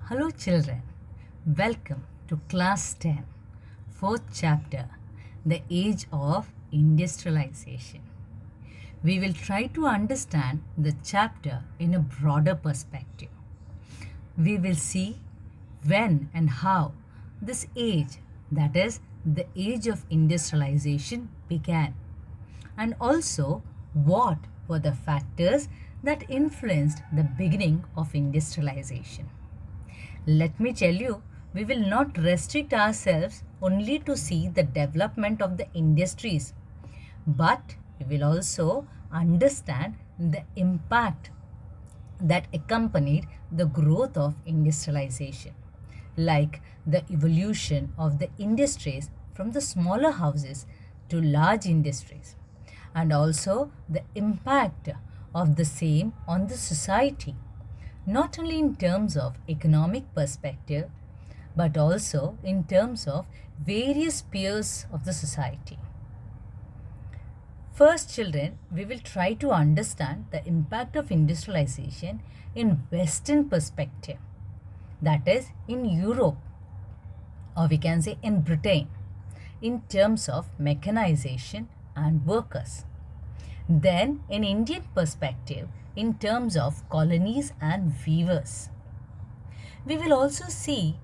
Hello children, welcome to class 10, fourth chapter, the age of industrialization. We will try to understand the chapter in a broader perspective. We will see when and how this age, that is the age of industrialization, began, and also what were the factors that influenced the beginning of industrialization. Let me tell you, we will not restrict ourselves only to see the development of the industries, but we will also understand the impact that accompanied the growth of industrialization, like the evolution of the industries from the smaller houses to large industries, and also the impact of the same on the society, not only in terms of economic perspective, but also in terms of various spheres of the society. First, children, we will try to understand the impact of industrialization in Western perspective, that is in Europe, or we can say in Britain, in terms of mechanization and workers. Then in Indian perspective, in terms of colonies and weavers. We will also see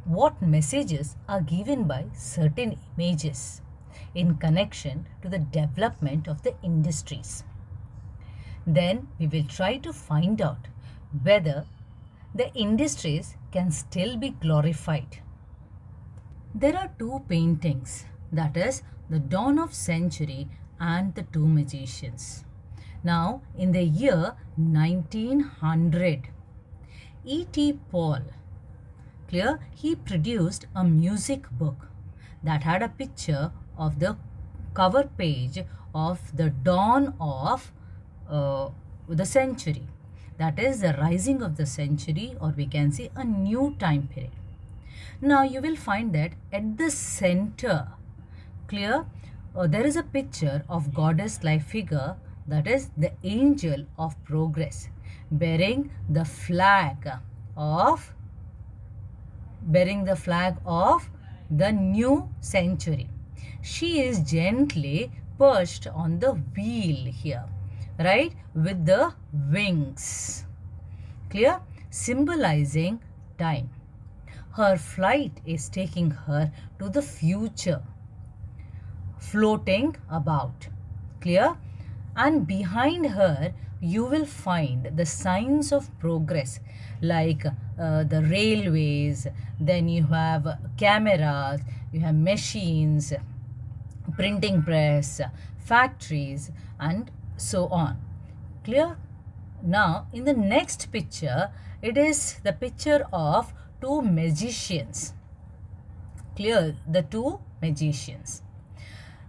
what messages are given by certain images in connection to the development of the industries. Then we will try to find out whether the industries can still be glorified. There are two paintings, that is the Dawn of Century and the Two Magicians. Now, in the year 1900, E.T. Paul, he produced a music book that had a picture of the cover page of the dawn of the century, that is the rising of the century, or we can say a new time period. Now, you will find that at the center, there is a picture of goddess-like figure, that is the angel of progress, bearing the flag of the new century. She is gently perched on the wheel here, right, with the wings, symbolizing time. Her flight is taking her to the future, floating about, and behind her you will find the signs of progress, like the railways, then you have cameras, you have machines, printing press, factories, and so on. Now in the next picture, it is the picture of two magicians. The two magicians.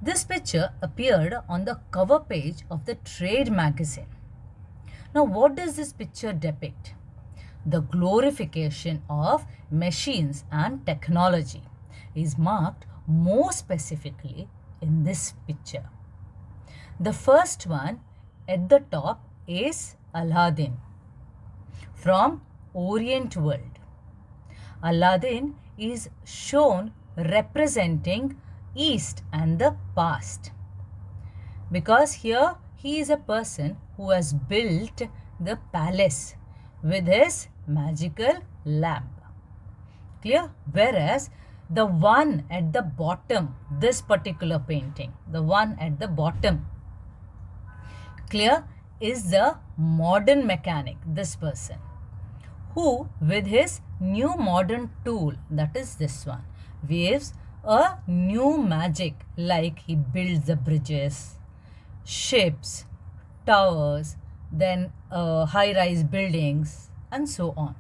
This picture appeared on the cover page of the Trade magazine. Now, what does this picture depict? The glorification of machines and technology is marked more specifically in this picture. The first one at the top is Aladdin from Orient world. Aladdin is shown representing East and the past, because here he is a person who has built the palace with his magical lamp. Whereas the one at the bottom, this particular painting, the one at the bottom, is the modern mechanic, this person, who with his new modern tool, that is this one, weaves a new magic, like he builds the bridges, ships, towers, then high-rise buildings, and so on.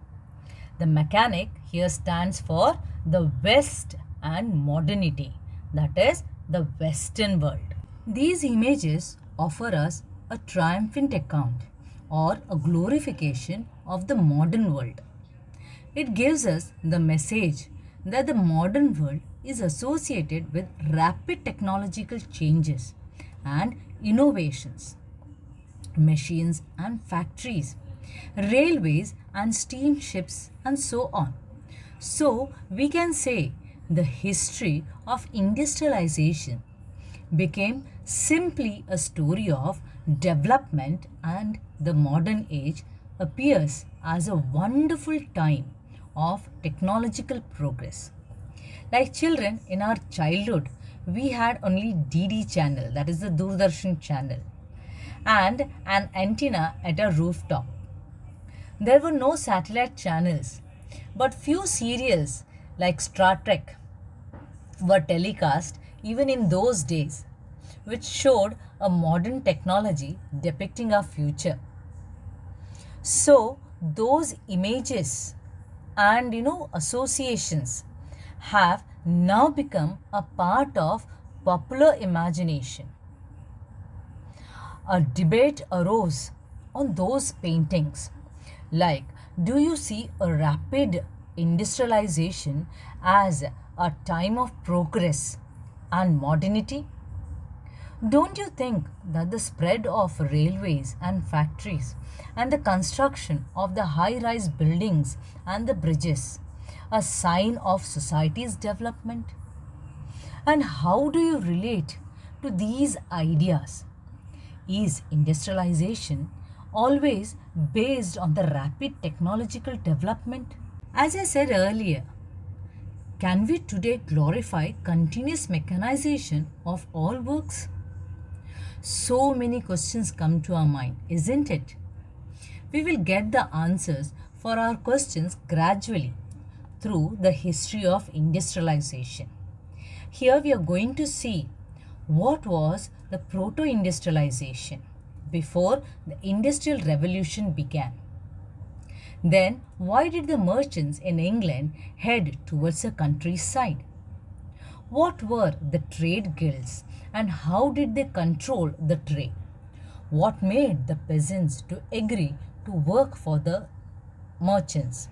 The mechanic here stands for the West and modernity, that is the Western world. These images offer us a triumphant account or a glorification of the modern world. It gives us the message that the modern world is associated with rapid technological changes and innovations, machines and factories, railways and steamships, and so on. So, we can say the history of industrialization became simply a story of development, and the modern age appears as a wonderful time of technological progress. Like children in our childhood, we had only DD channel, that is the Doordarshan channel, and an antenna at a rooftop. There were no satellite channels, but few serials like Star Trek were telecast even in those days, which showed a modern technology depicting our future. So, those images and associations have now become a part of popular imagination. A debate arose on those paintings, like, do you see a rapid industrialization as a time of progress and modernity? Don't you think that the spread of railways and factories and the construction of the high rise buildings and the bridges a sign of society's development? And how do you relate to these ideas? Is industrialization always based on the rapid technological development? As I said earlier, can we today glorify continuous mechanization of all works? So many questions come to our mind, isn't it? We will get the answers for our questions gradually through the history of industrialization. Here we are going to see what was the proto-industrialization before the Industrial Revolution began. Then, why did the merchants in England head towards the countryside? What were the trade guilds and how did they control the trade? What made the peasants to agree to work for the merchants?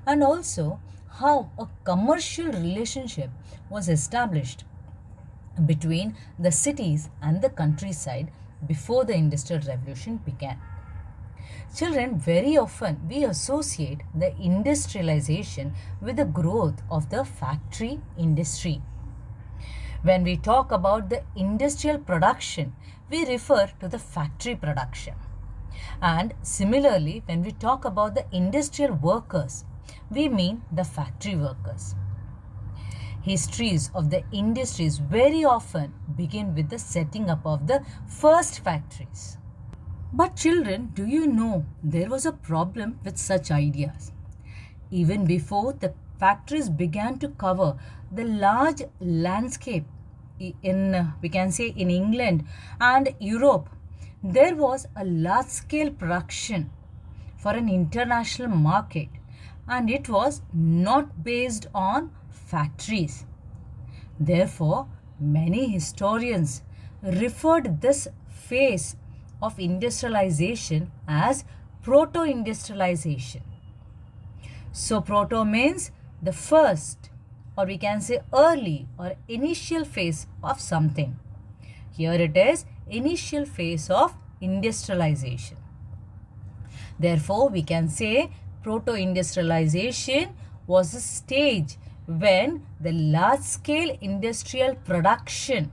And also, how a commercial relationship was established between the cities and the countryside before the Industrial Revolution began. Children, very often we associate the industrialization with the growth of the factory industry. When we talk about the industrial production, we refer to the factory production. And similarly, when we talk about the industrial workers, we mean the factory workers. Histories of the industries very often begin with the setting up of the first factories. But children, do you know there was a problem with such ideas? Even before the factories began to cover the large landscape in, we can say, in England and Europe, there was a large scale production for an international market, and it was not based on factories. Therefore, many historians referred this phase of industrialization as proto-industrialization. So, proto means the first, or we can say early or initial phase of something. Here it is initial phase of industrialization. Therefore, we can say proto-industrialization was a stage when the large-scale industrial production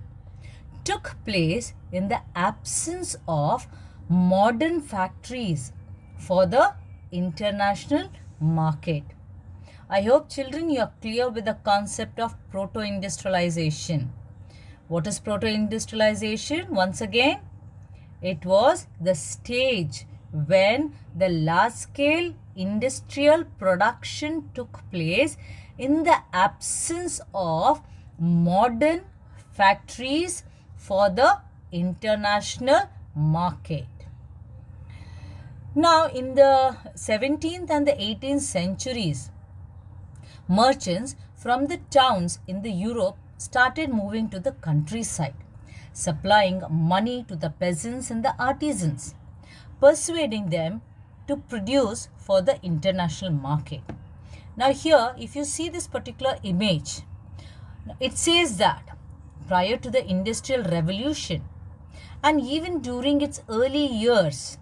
took place in the absence of modern factories for the international market. I hope children you are clear with the concept of proto-industrialization. What is proto-industrialization? Once again, it was the stage when the large-scale industrial production took place in the absence of modern factories for the international market. Now, in the 17th and the 18th centuries, merchants from the towns in the Europe started moving to the countryside, supplying money to the peasants and the artisans, persuading them to produce for the international market. Now here, if you see this particular image, it says that prior to the Industrial Revolution and even during its early years,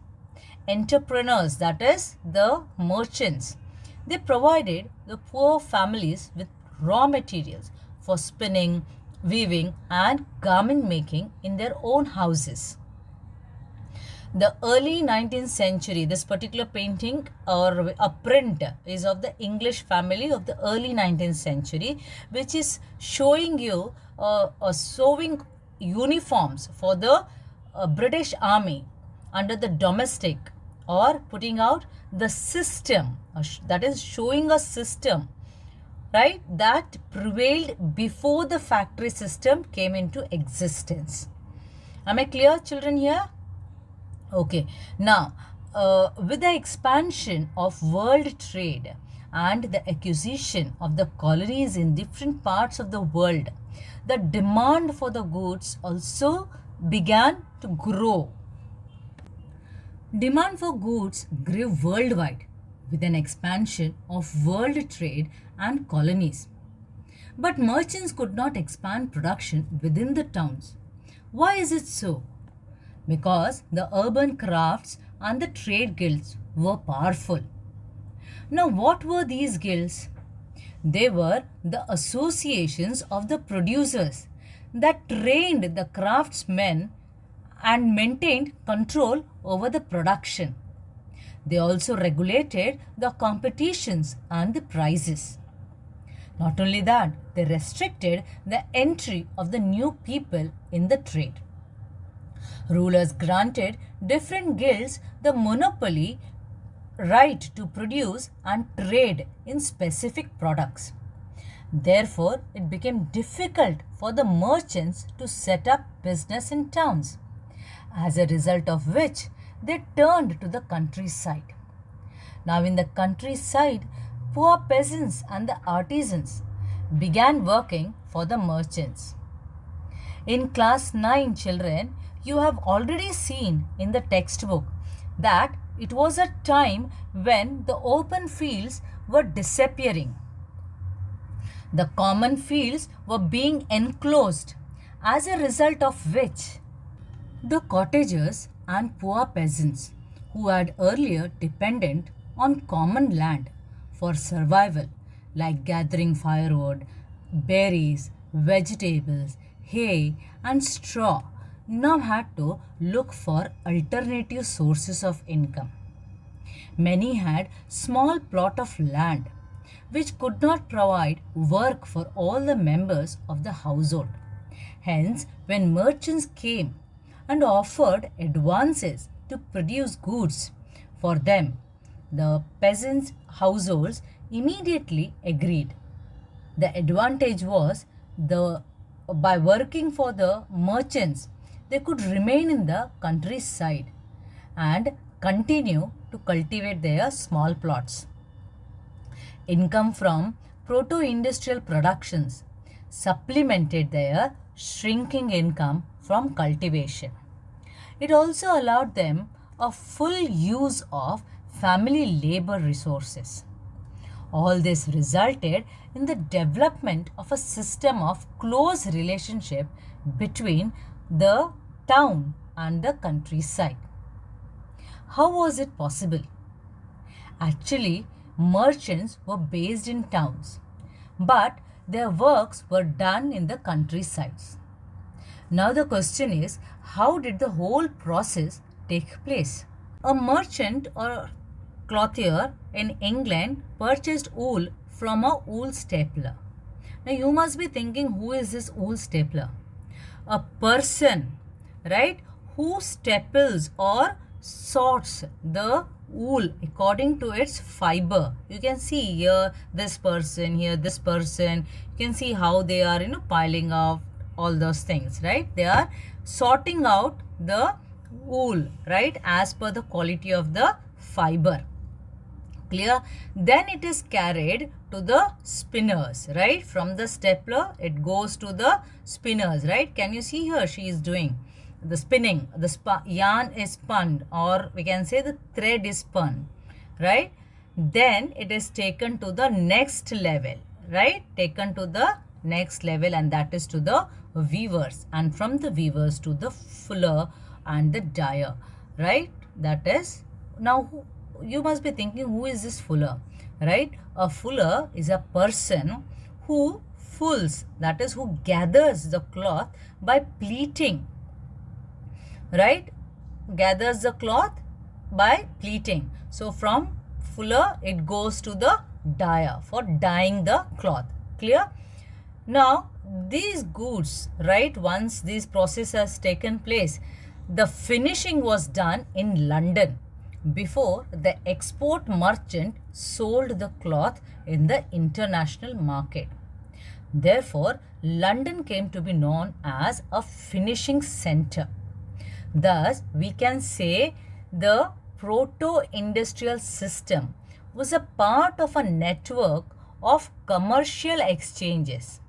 entrepreneurs, that is the merchants. They provided the poor families with raw materials for spinning, weaving and garment making in their own houses. The early 19th century, this particular painting or a print is of the English family of the early 19th century, which is showing you sewing uniforms for the British Army under the domestic, or putting out the system, that is showing a system, right, that prevailed before the factory system came into existence. Am I clear, children, here? Okay, now with the expansion of world trade and the acquisition of the colonies in different parts of the world, the demand for the goods also began to grow. Demand for goods grew worldwide with an expansion of world trade and colonies. But merchants could not expand production within the towns. Why is it so? Because the urban crafts and the trade guilds were powerful. Now, what were these guilds? They were the associations of the producers that trained the craftsmen and maintained control over the production. They also regulated the competitions and the prices. Not only that, they restricted the entry of the new people in the trade. Rulers granted different guilds the monopoly right to produce and trade in specific products. Therefore, it became difficult for the merchants to set up business in towns, as a result of which they turned to the countryside. Now, in the countryside, poor peasants and the artisans began working for the merchants. In class 9, children, you have already seen in the textbook that it was a time when the open fields were disappearing. The common fields were being enclosed, as a result of which the cottagers and poor peasants who had earlier depended on common land for survival, like gathering firewood, berries, vegetables, hay and straw, now had to look for alternative sources of income. Many had small plot of land which could not provide work for all the members of the household. Hence, when merchants came and offered advances to produce goods for them, the peasants' households immediately agreed. The advantage was by working for the merchants, they could remain in the countryside and continue to cultivate their small plots. Income from proto-industrial productions supplemented their shrinking income from cultivation. It also allowed them a full use of family labor resources. All this resulted in the development of a system of close relationship between the town and the countryside. How was it possible? Actually, merchants were based in towns, but their works were done in the countrysides. Now the question is, how did the whole process take place? A merchant or clothier in England purchased wool from a wool stapler. Now you must be thinking, who is this wool stapler? A person, right, who staples or sorts the wool according to its fiber. You can see here this person, here this person. You can see how they are, piling up all those things, right? They are sorting out the wool, right, as per the quality of the fiber. Clear? Then it is carried to the spinners, right? From the stapler, it goes to the spinners, right? Can you see here? She is doing the spinning. The yarn is spun, or we can say the thread is spun, right? Then it is taken to the next level, right? Taken to the next level, and that is to the weavers, and from the weavers to the fuller and the dyer, right? That is Now, you must be thinking, who is this fuller, right? A fuller is a person who fulls, that is, who gathers the cloth by pleating, right? Gathers the cloth by pleating. So from fuller, it goes to the dyer for dyeing the cloth. Clear? Now, these goods, right, once this process has taken place, the finishing was done in London before the export merchant sold the cloth in the international market. Therefore, London came to be known as a finishing center. Thus, we can say the proto-industrial system was a part of a network of commercial exchanges.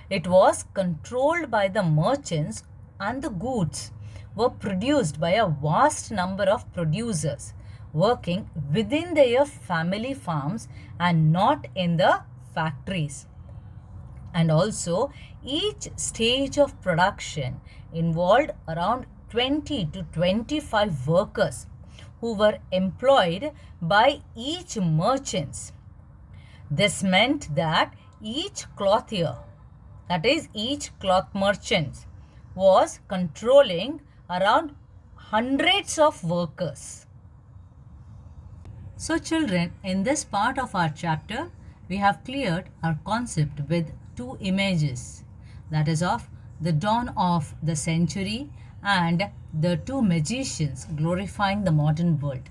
It was controlled by the merchants, and the goods were produced by a vast number of producers working within their family farms and not in the factories. And also, each stage of production involved around 20 to 25 workers who were employed by each merchants. This meant that each clothier, that is, each cloth merchant, was controlling around hundreds of workers. So children, in this part of our chapter, we have cleared our concept with two images, that is of the dawn of the century and the two magicians glorifying the modern world.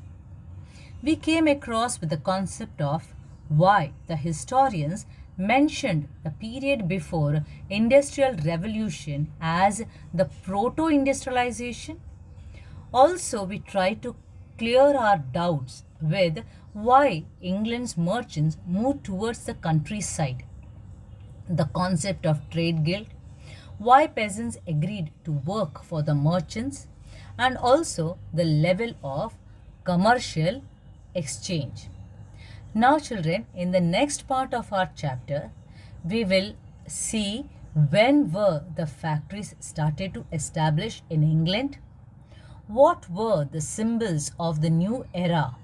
We came across with the concept of why the historians mentioned the period before industrial revolution as the proto-industrialization. Also, we tried to clear our doubts with why England's merchants moved towards the countryside, the concept of trade guild, why peasants agreed to work for the merchants, and also the level of commercial exchange. Now children, in the next part of our chapter, we will see when were the factories started to establish in England, what were the symbols of the new era,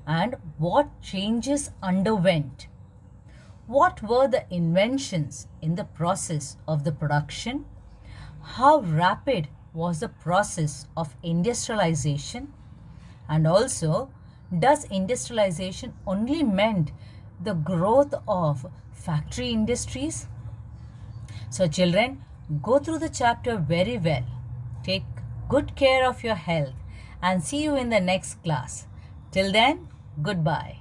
and what changes underwent. What were the inventions in the process of the production? How rapid was the process of industrialization? And also, does industrialization only meant the growth of factory industries? So children, go through the chapter very well. Take good care of your health and see you in the next class. Till then, goodbye.